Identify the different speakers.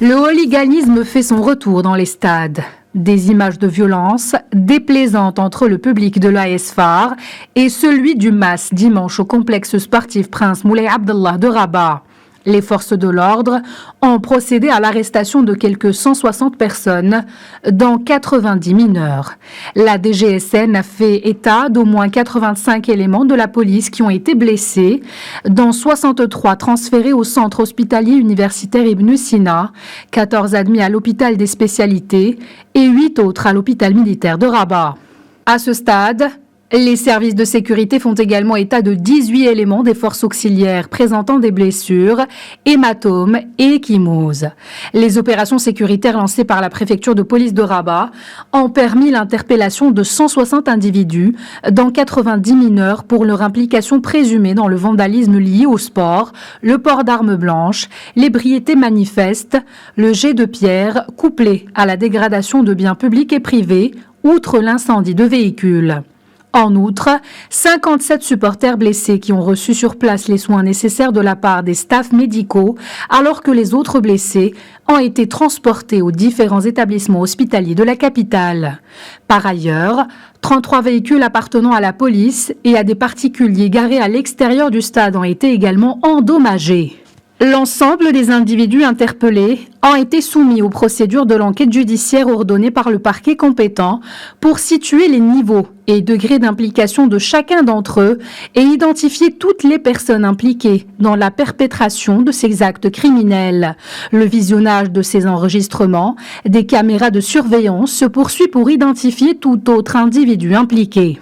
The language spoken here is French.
Speaker 1: Le hooliganisme fait son retour dans les stades. Des images de violence déplaisantes entre le public de l'AS FAR et celui du MAS dimanche au complexe sportif Prince Moulay Abdallah de Rabat. Les forces de l'ordre ont procédé à l'arrestation de quelques 160 personnes, dont 90 mineurs. La DGSN a fait état d'au moins 85 éléments de la police qui ont été blessés, dont 63 transférés au centre hospitalier universitaire Ibn Sina, 14 admis à l'hôpital des spécialités et 8 autres à l'hôpital militaire de Rabat. À ce stade, les services de sécurité font également état de 18 éléments des forces auxiliaires présentant des blessures, hématomes et ecchymoses. Les opérations sécuritaires lancées par la préfecture de police de Rabat ont permis l'interpellation de 160 individus, dont 90 mineurs pour leur implication présumée dans le vandalisme lié au sport, le port d'armes blanches, l'ébriété manifeste, le jet de pierre couplé à la dégradation de biens publics et privés, outre l'incendie de véhicules. En outre, 57 supporters blessés qui ont reçu sur place les soins nécessaires de la part des staffs médicaux, alors que les autres blessés ont été transportés aux différents établissements hospitaliers de la capitale. Par ailleurs, 33 véhicules appartenant à la police et à des particuliers garés à l'extérieur du stade ont été également endommagés. L'ensemble des individus interpellés ont été soumis aux procédures de l'enquête judiciaire ordonnée par le parquet compétent pour situer les niveaux et degrés d'implication de chacun d'entre eux et identifier toutes les personnes impliquées dans la perpétration de ces actes criminels. Le visionnage de ces enregistrements, des caméras de surveillance se poursuit pour identifier tout autre individu impliqué.